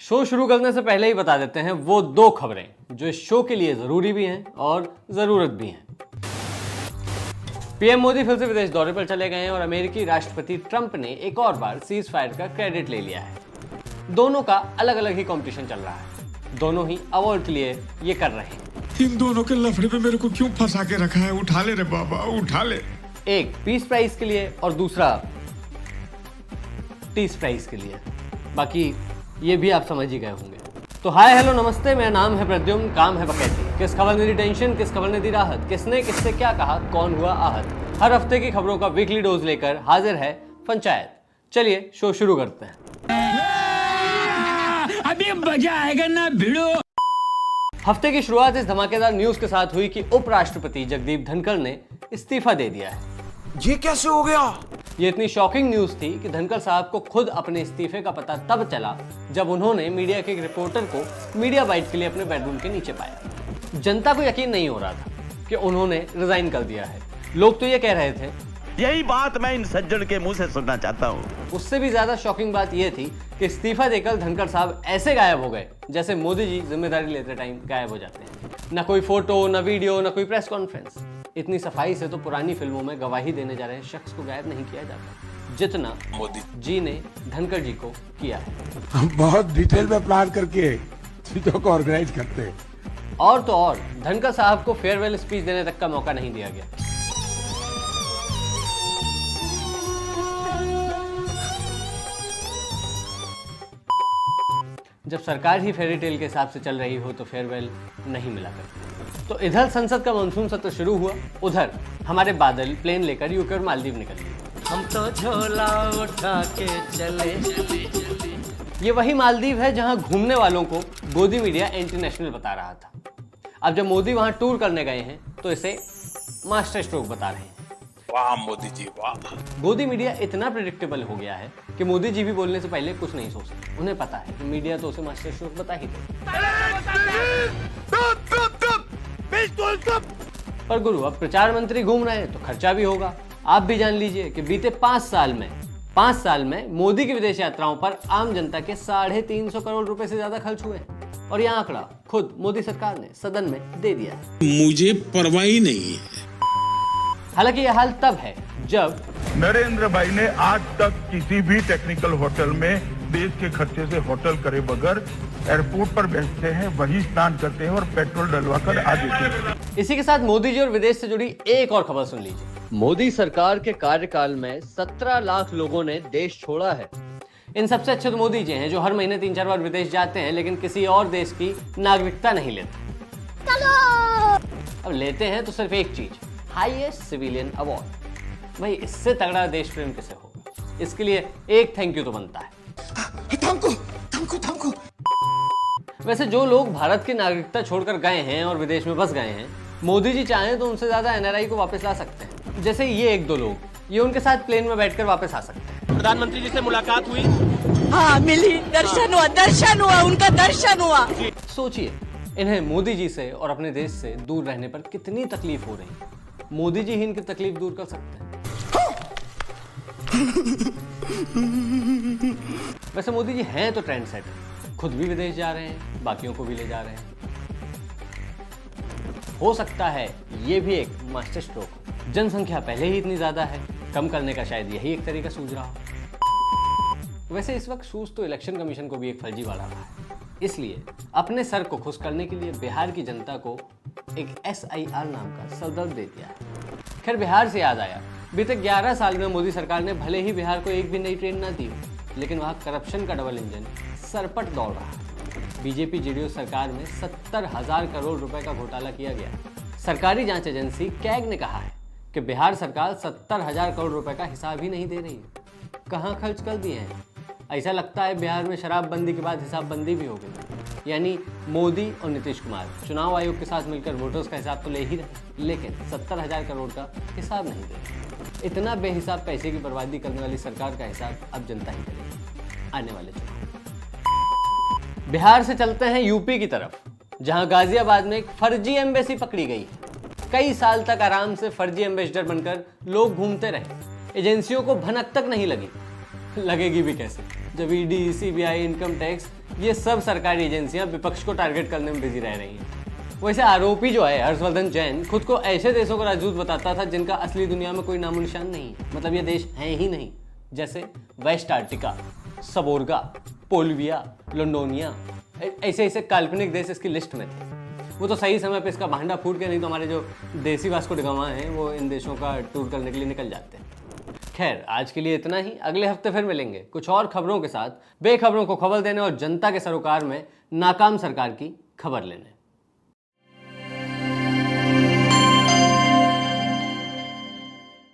Show शुरू करने से पहले ही बता देते हैं वो दो खबरें जो इस शो के लिए जरूरी भी हैं और जरूरत भी हैं। पीएम मोदी फिर से विदेश दौरे पर चले गए हैं और अमेरिकी राष्ट्रपति ट्रंप ने एक और बार सीज फायर का क्रेडिट ले लिया है। दोनों का अलग अलग ही कंपटीशन चल रहा है, दोनों ही अवार्ड के लिए ये कर रहे हैं। इन दोनों के लफड़े पे मेरे को क्यों फंसा के रखा है? उठा ले रे बाबा, उठा ले। एक पीस प्राइज के लिए और दूसरा टीस प्राइज के लिए। बाकी ये भी आप समझ ही गए होंगे। तो हाय हेलो नमस्ते, मेरा नाम है प्रद्युम्न, काम है बकैती। किस खबर ने दी टेंशन, किस खबर ने दी राहत, किसने किससे क्या कहा, कौन हुआ आहत। हर हफ्ते की खबरों का वीकली डोज लेकर हाजिर है पंचायत। चलिए शो शुरू करते हैं। अभी मजा आएगा ना भिड़ो। हफ्ते की शुरुआत इस धमाकेदार न्यूज के साथ हुई कि उपराष्ट्रपति जगदीप धनखड़ ने इस्तीफा दे दिया है। ये कैसे हो गया? ये इतनी शॉकिंग न्यूज थी कि धनखड़ साहब को खुद अपने इस्तीफे का पता तब चला जब उन्होंने मीडिया के एक रिपोर्टर को मीडिया बाइट के लिए अपने बेडरूम के नीचे पाया। जनता को यकीन नहीं हो रहा था कि उन्होंने रिजाइन कर दिया है। लोग तो ये कह रहे थे, यही बात मैं इन सज्जन के मुंह से सुनना चाहता हूँ। उससे भी ज्यादा शॉकिंग बात यह थी कि इस्तीफा देकर धनखड़ साहब ऐसे गायब हो गए जैसे मोदी जी जिम्मेदारी लेते टाइम गायब हो जाते हैं। न कोई फोटो, न वीडियो, न कोई प्रेस कॉन्फ्रेंस। इतनी सफाई से तो पुरानी फिल्मों में गवाही देने जा रहे शख्स को गायब नहीं किया जाता जितना मोदी जी ने धनखड़ जी को किया है। हम बहुत डिटेल में प्लान करके चीजों को ऑर्गेनाइज करते हैं। और तो और धनखड़ साहब को फेयरवेल स्पीच देने तक का मौका नहीं दिया गया। जब सरकार ही फेरी टेल के हिसाब से चल रही हो तो फेयरवेल नहीं मिला करती। तो इधर संसद का मानसून सत्र शुरू हुआ, उधर हमारे बादल प्लेन लेकर यूके और मालदीव निकल गए। हम तो झोला उठा के चले। ये वही मालदीव है जहां घूमने वालों को गोदी मीडिया इंटरनेशनल बता रहा था। अब जब मोदी वहां टूर करने गए हैं तो इसे मास्टर स्ट्रोक बता रहे हैं। वाह मोदी जी वाह। गोदी मीडिया इतना प्रेडिक्टेबल हो गया है कि मोदी जी भी बोलने से पहले कुछ नहीं सोचते। उन्हें पता है कि मीडिया तो उसे मास्टर स्ट्रोक बता ही दे। पर गुरु, अब प्रचार मंत्री घूम रहे हैं तो खर्चा भी होगा। आप भी जान लीजिए कि बीते 5 साल में मोदी की विदेश यात्राओं पर आम जनता के 350 करोड़ रुपए से ज्यादा खर्च हुए। और यह आंकड़ा खुद मोदी सरकार ने सदन में दे दिया है। मुझे परवाह ही नहीं है। हालांकि यह हाल तब है जब नरेंद्र भाई ने आज तक किसी भी टेक्निकल होटल में देश के खर्चे से होटल करे बगैर एयरपोर्ट पर बैठते हैं, वही स्नान करते हैं और पेट्रोल डलवा कर आ देते हैं। इसी के साथ मोदी जी और विदेश से जुड़ी एक और खबर सुन लीजिए। मोदी सरकार के कार्यकाल में 17 लाख लोगों ने देश छोड़ा है। इन सबसे अच्छे तो मोदी जी हैं जो हर महीने 3-4 बार विदेश जाते हैं लेकिन किसी और देश की नागरिकता नहीं लेते। अब लेते हैं तो सिर्फ एक चीज, हाईएस्ट सिविलियन अवार्ड। भाई इससे तगड़ा देश प्रेम किसे होगा? इसके लिए एक थैंक यू तो बनता है। Thank you. वैसे जो लोग भारत की नागरिकता छोड़कर गए हैं और विदेश में बस गए हैं, मोदी जी चाहें तो उनसे ज्यादा एनआरआई को वापस ला सकते हैं। जैसे ये 1-2 लोग, ये उनके साथ प्लेन में बैठकर वापस आ सकते हैं। प्रधानमंत्री जी से मुलाकात हुई, हाँ मिली, दर्शन हुआ, उनका दर्शन हुआ। सोचिए इन्हें मोदी जी से और अपने देश से दूर रहने पर कितनी तकलीफ हो रही है। मोदी जी ही इनकी तकलीफ दूर कर सकते हैं। वैसे मोदी जी हैं तो ट्रेंड सेटर, खुद भी विदेश जा रहे हैं, बाकियों को भी ले जा रहे हैं। हो सकता है ये भी एक मास्टर स्ट्रोक हो। जनसंख्या पहले ही इतनी ज्यादा है, कम करने का शायद यही एक तरीका सूझ रहा हो। वैसे इस वक्त सूझ तो इलेक्शन कमीशन को भी एक फर्जीवाड़ा रहा है। इसलिए अपने सर को खुश करने के लिए बिहार की जनता को एक SIR नाम का सरदर्द दे दिया है। खैर बिहार से याद आया, बीते 11 साल में मोदी सरकार ने भले ही बिहार को एक भी नई ट्रेन ना दी, लेकिन वहाँ करप्शन का डबल इंजन सरपट दौड़ रहा है। बीजेपी जेडीयू सरकार में 70,000 करोड़ रुपए का घोटाला किया गया। सरकारी जांच एजेंसी कैग ने कहा है कि बिहार सरकार 70,000 करोड़ रुपए का हिसाब ही नहीं दे रही है। कहाँ खर्च कर दिए हैं? ऐसा लगता है बिहार में शराबबंदी के बाद हिसाबबंदी भी हो गई। यानी मोदी और नीतीश कुमार चुनाव आयोग के साथ मिलकर वोटर्स का हिसाब तो ले ही रहे, लेकिन 70,000 करोड़ का हिसाब नहीं दे रहे। इतना बेहिसाब पैसे की बर्बादी करने वाली सरकार का हिसाब अब जनता ही करेगी आने वाले चुनाव। बिहार से चलते हैं यूपी की तरफ, जहां गाजियाबाद में एक फर्जी एम्बेसी पकड़ी गई। कई साल तक आराम से फर्जी एम्बेसडर बनकर लोग घूमते रहे, एजेंसियों को भनक तक नहीं लगी। लगेगी भी कैसे जब ईडी, सीबीआई, इनकम टैक्स ये सब सरकारी एजेंसियां विपक्ष को टारगेट करने में बिजी रह रही हैं। वैसे आरोपी जो है हर्षवर्धन जैन खुद को ऐसे देशों का राजदूत बताता था जिनका असली दुनिया में कोई नामो निशान नहीं, मतलब ये देश हैं ही नहीं, जैसे वेस्ट आर्टिका, सबोर्गा, पोलविया, लोंडोनिया, ऐसे ऐसे काल्पनिक देश इसकी लिस्ट में थे। वो तो सही समय पे इसका भांडा फूट के, नहीं तो हमारे जो देसी वास्को डी गामा हैं वो इन देशों का टूर करने के लिए निकल जाते हैं। खैर आज के लिए इतना ही, अगले हफ्ते फिर मिलेंगे कुछ और खबरों के साथ, बेखबरों को खबर देने और जनता के सरोकार में नाकाम सरकार की खबर लेने।